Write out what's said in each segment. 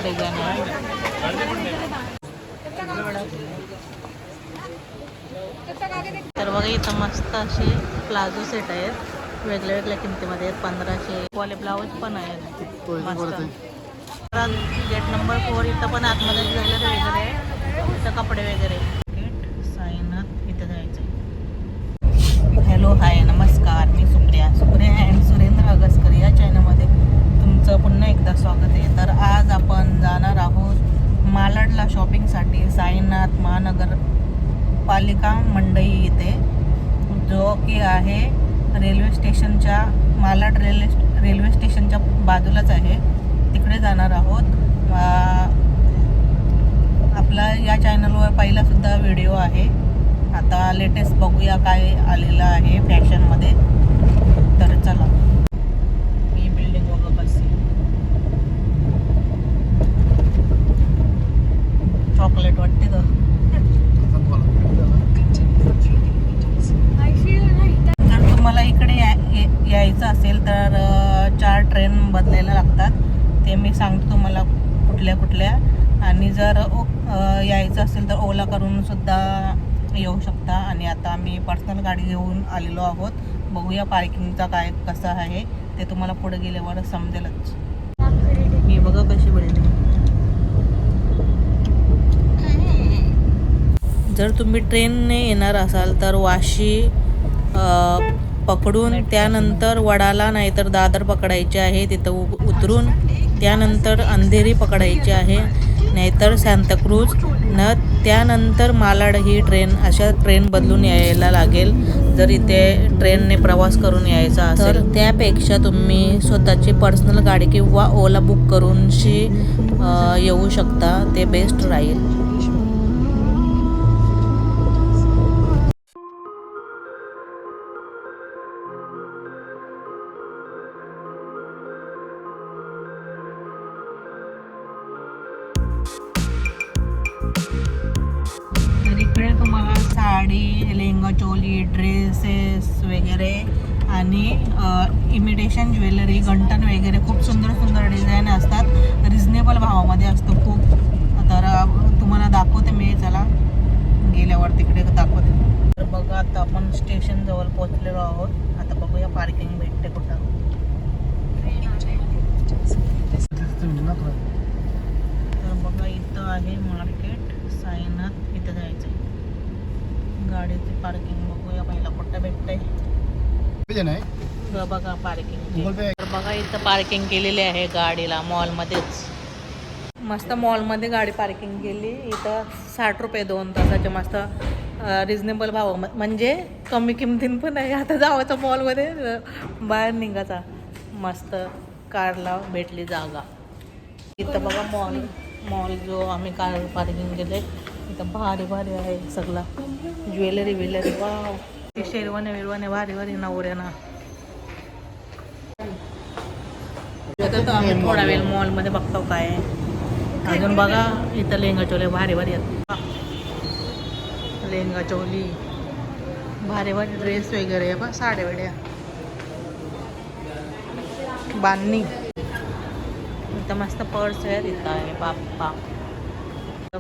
Design आहे. तर बघा इथं मस्त असे प्लाझो सेट आहेत वेगळ्या वेगळ्या किमतीमध्ये आहेत. 1500 वाले ब्लाऊज पण आहेत मस्त. गेट नंबर 4 इथं पण आतमध्ये ज्वेलरी वगैरे इथं कपडे वगैरे. साईनाथ इथं जायचं. हॅलो हाय नमस्कार, मी सुप्रिया अँड सुरेंद्र अगसकर या चॅनलमध्ये तुमचं पुन्हा एकदा स्वागत आहे. तर आज आपण जाणार आहोत मालाडला शॉपिंगसाठी. साईनाथ महानगरपालिका मंडई इथे, जो की आहे रेल्वे स्टेशनच्या मालाड रेल्वे स्टेशनच्या बाजूलाच आहे. तिकडे जाणार आहोत. आपला या चॅनलवर पहिलासुद्धा व्हिडिओ आहे. आता लेटेस्ट बघूया काय आलेलं आहे फॅशनमध्ये. तर चला. ही बिल्डिंग बघा कशी चॉकलेट वाटते तर. जर तुम्हाला इकडे यायचं असेल तर 4 ट्रेन बदलायला लागतात. ते मी सांगतो तुम्हाला कुठल्या. आणि जर यायचं असेल तर ओला करून सुद्धा येऊ शकता. आणि आता आम्ही पर्सनल गाडी घेऊन आलेलो आहोत. बघूया पार्किंगचा काय कसं आहे ते तुम्हाला पुढे गेल्यावर समजेलच. मी बघा कशी बिल्डिंग. जर तुम्ही ट्रेनने येणार असाल तर वाशी पकडून त्यानंतर वडाला नाहीतर दादर पकडायचे आहे. तिथं उतरून त्यानंतर अंधेरी पकडायची आहे, नाहीतर सांताक्रूज न त्यानंतर मालाड ही ट्रेन. अशा ट्रेन बदलून यायला लागेल जर इथे ट्रेनने प्रवास करून यायचा असेल. तर त्यापेक्षा तुम्ही स्वतःची पर्सनल गाडी किंवा ओला बुक करून येऊ शकता. ते बेस्ट राहील. इकडे तुम्हाला साडी, लेहंगा चोली, ड्रेसेस वगैरे आणि इमिटेशन ज्वेलरी, गंटन वगैरे खूप सुंदर डिझाईन असतात. रिजनेबल भावामध्ये असतं खूप. तर तुम्हाला दाखवते मी. चला गेल्यावर तिकडे दाखवते. तर बघा आता आपण स्टेशन जवळ पोहोचलेलो आहोत. आता बघूया पार्किंग भेटते कुठं. तर बघा इथं आहे मार्केट साईनाथ. इथं जायचं आहे. गाडीची पार्किंग बघूया पहिला कुठं भेटतंय. बघा पार्किंग. बघा इथं पार्किंग केलेली आहे गाडीला मॉलमध्येच. मस्त मॉलमध्ये गाडी पार्किंग केली. इथं 60 रुपये 2 तासाचे. मस्त रिजनेबल भाव, म्हणजे कमी किमतीन पण आहे. आता जावायचं मॉलमध्ये बाहेर निघायचा. मस्त कारला भेटली जागा. इथं बघा मॉल जो आम्ही कार पार्किंग केले इथं भारी आहे सगळं. Jewellery wow. ती शेरवाने भारी नवऱ्याना. तर आम्ही थोडा वेळ मॉलमध्ये बघतो काय आहे. अजून बघा इथं लेहंगा चोली भारी आहेत. लेहंगा चोली भारी ड्रेस वगैरे आहे बा. साड्या वेड्या बांधणी. इथं मस्त पर्स आहेत. इथं आहे बाप्पा.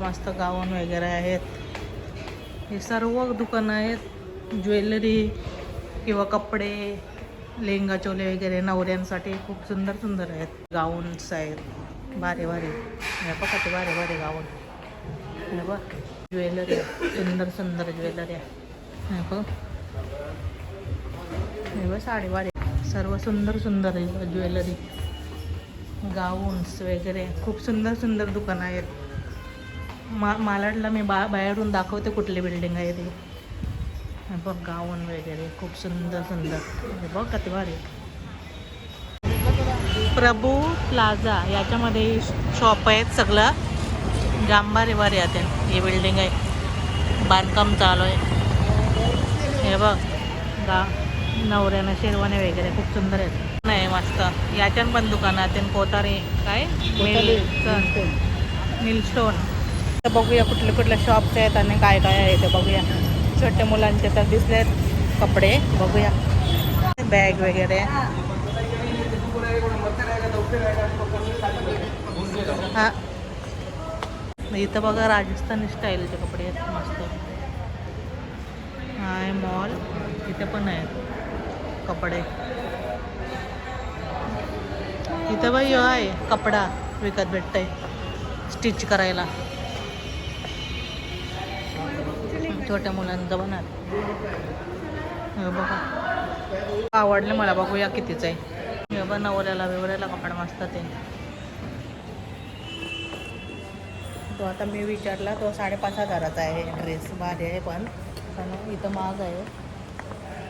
मस्त गाऊन वगैरे आहेत. हे सर्व दुकानं आहेत. ज्वेलरी किंवा कपडे, लेहंगा चोले वगैरे नवऱ्यांसाठी खूप सुंदर आहेत. गाऊन्स आहेत भारी. हे बघा ते भारी गाऊन. हे बघ ज्वेलरी सुंदर ज्वेलरी आहे. हे बघ साडी भारी. सर्व सुंदर आहे ज्वेलरी, गाऊन्स वगैरे. खूप सुंदर दुकानं आहेत. मालाडला मी बाहेरून दाखवते कुठली बिल्डिंग आहे ती. बघ गाऊन वगैरे खूप सुंदर. बघ किती भारी. प्रभू प्लाझा याच्यामध्ये शॉप आहेत सगळं. जाम भारी आहे. ही बिल्डिंग आहे. बांधकाम चालू आहे. हे बघ नवऱ्यानं शेरवाने वगैरे खूप सुंदर आहेत. नाही मस्त. याच्यान पण दुकानात कोतारी काय मिलस्टोन. तर बघूया कुठले शॉप्स आहेत आणि काय आहे ते बघूया. छोट्या मुलांचे तर दिसलेत कपडे. बघूया बॅग वगैरे. हां इथं बघा राजस्थानी स्टाईलचे कपडे आहेत मस्त. हा आहे मॉल. इथे पण आहेत कपडे. इथं बाई आहे कपडा विकत भेटतंय स्टिच करायला. छोट्या मुलांचं पण आहे. हे बघा आवडले मला. बघूया कितीच आहे. हे बघा नवऱ्याला बिवऱ्याला कपडा मस्त ते. तो आता मी विचारला तो 5,500 आहे ड्रेस. भारी आहे पण इथं महाग आहे.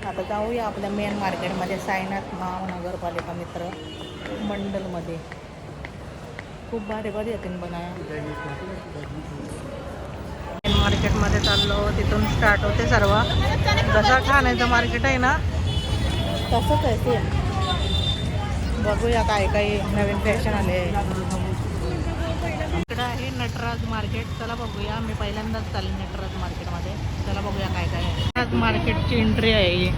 आता जाऊया आपल्या मेन मार्केटमध्ये साईनाथ महानगरपालिका मित्र मंडलमध्ये. खूप भारी भारी येतील बनाया. मेन मार्केटमध्ये चाललो. तिथून स्टार्ट होते सर्व. जसं ठाण्याचं मार्केट आहे ना तसंच आहे सेम. बघूया काय काही नवीन फॅशन आले. इकडं आहे नटराज मार्केट. चला बघूया. मी पहिल्यांदाच चालेल नटराज मार्केटमध्ये. चला बघूया काय काय आहे. नटराज मार्केटची एंट्री आहे ही.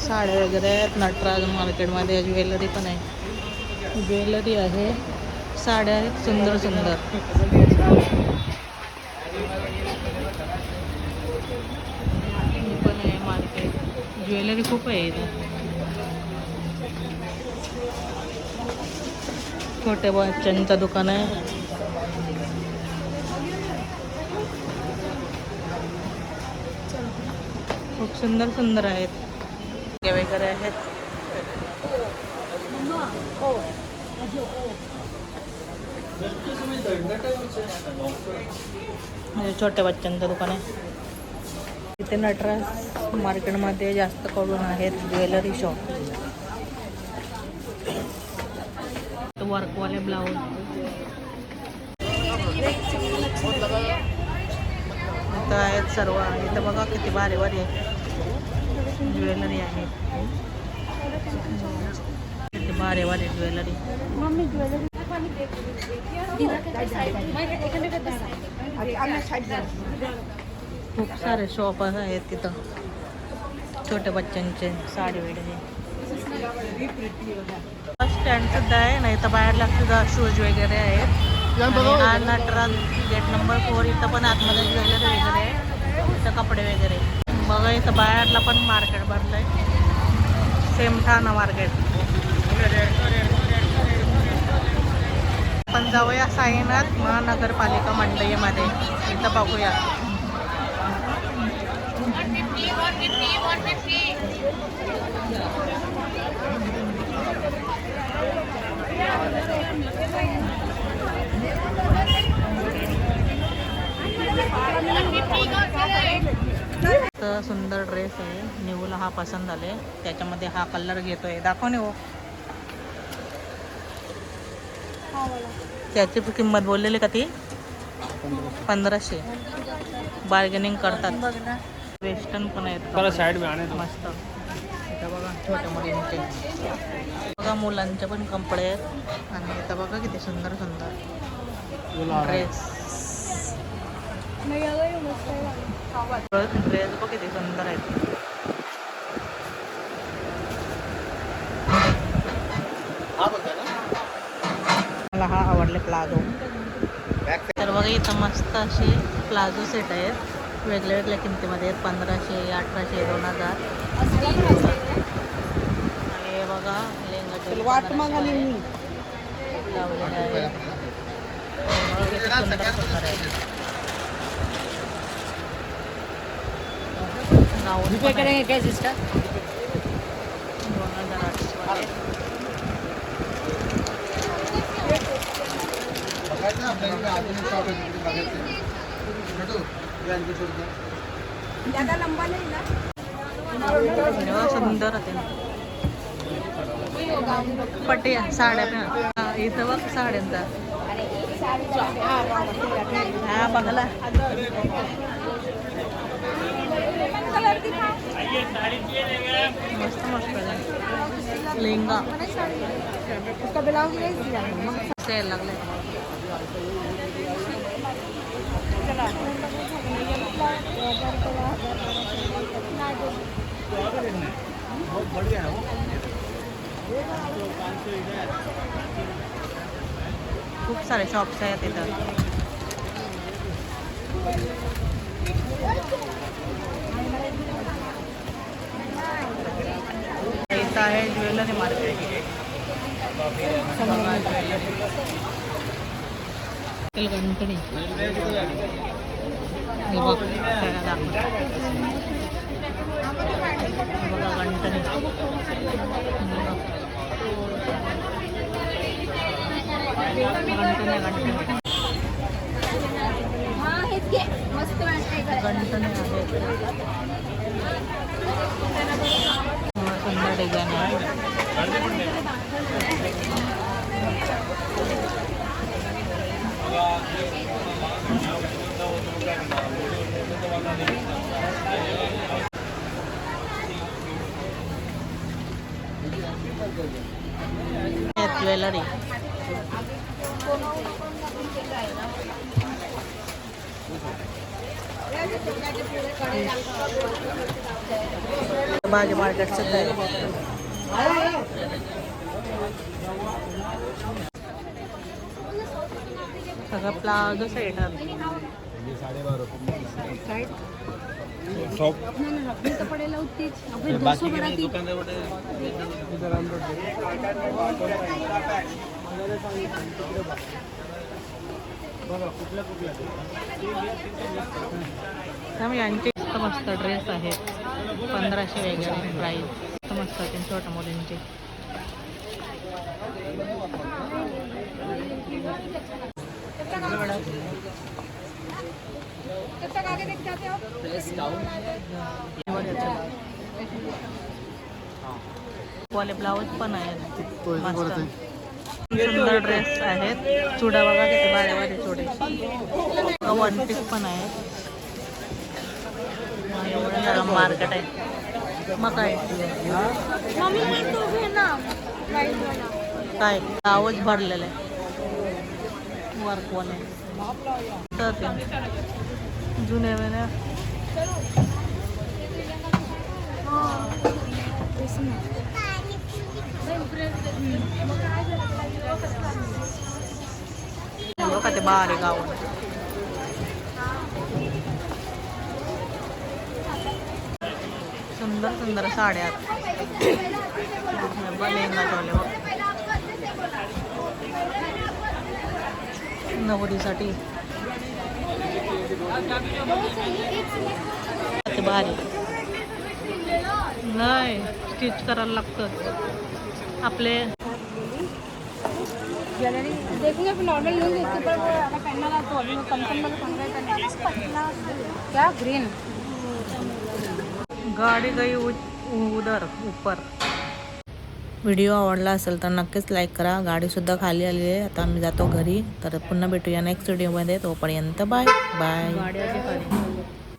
साड्या वगैरे आहेत नटराज मार्केटमध्ये. ज्वेलरी पण आहे. ज्वेलरी आहे. साड्या आहेत सुंदर सुंदर. पण आहे मार्केट. ज्वेलरी खूप आहे इथे. छोटे बच्चांचं दुकान आहे. खूप सुंदर सुंदर आहेत वगैरे आहेत. छोट्या बच्चांचं दुकान आहे. इथे नटराज मार्केटमध्ये जास्त करून आहेत ज्वेलरी शॉप. वर्कवाले ब्लाऊज. इथं आहेत सर्व. इथं बघा किती भारी भारी ज्वेलरी आहे. किती भारी भारी ज्वेलरी. खूप सारे शॉप आहेत तिथं. छोट्या बच्चांचे साडी वगैरे. स्टँड सुद्धा आहे. नाही तर बाहेरला सुद्धा शूज वगैरे आहेत. हा नटराज गेट नंबर 4. इथं पण आतमध्ये ज्वेलरी वगैरे आहे. इथं कपडे वगैरे. बघा इथं बाहेरला पण मार्केट भरलंय. सेम ठाणा मार्केट. आपण जाऊया साईनाथ महानगरपालिका मंडईमध्ये. इथं बघूया. सुंदर ड्रेस आहे. निवूला हा पसंत आले. त्याच्यामध्ये हा कलर घेतोय. दाखव निवू. त्याची किंमत बोललेली का ती 1500. बार्गेनिंग करतात. वेस्टर्न पण आहेत मस्त. इथं बघा छोट्या मुलींचे. बघा मुलांचे पण कपडे आहेत. आणि इथं बघा किती सुंदर सुंदर ड्रेस. ड्रेस बघ किती सुंदर आहेत. मला हा आवडले प्लाझो. तर बघा इथं मस्त असे प्लाझो सेट आहेत. वेगळ्या वेगळ्या किमतीमध्ये आहेत. 1500, 1800, 2000. आणि हे बघा लेंगाचे लावलेले आहे. सुंदर सुंदर आहे. गाऊन करेंगे क्या सिस्टर? 2008 सुंदर होते. पट्ट्या साड्या पण. इथं बघ साड्यांचा. हा बघला. मस्त मस्त लेहंगा. सेल लागले. खूप सारे शॉप्स आहेत इथं. इथं आहे ज्वेलरी मार्केट. गणपणी बघा गणपणी सुंदर डिझाईन आहे. ज्वेलरी भाजी मार्केटचं सगळं प्लाझो सेट यांचे मस्त ड्रेस आहेत. 1500 वेगळे प्राईस मस्त आहेत छोट्या मुलींचे. वाले ब्लाऊज पण आहेत. सुंदर ड्रेस आहेत. चुडा बघा किती भारी भारी चुडे. वन पीस पण आहेत. मार्केट आहे. मग काय काय आवाज भरलेला आहे. वर्क वाले जुने वेळेला का ते बारे गाव सुंदर सुंदर साड्या लेहंगा ठेवले बघ नवरीसाठी. भारी नाही स्टिच करायला लागतं आपले. ज्वेलरी देखूंगे फिर नॉर्मल यूज इसके ऊपर वो अगर पहनना था तो अभी कम क्या ग्रीन गाडी गई उधर ऊपर. व्हिडिओ आवडला असेल तर नक्कीच लाईक करा. गाडीसुद्धा खाली आलेली आहे. आता आम्ही जातो घरी. तर पुन्हा भेटूया नेक्स्ट व्हिडिओमध्ये. तोपर्यंत बाय बाय.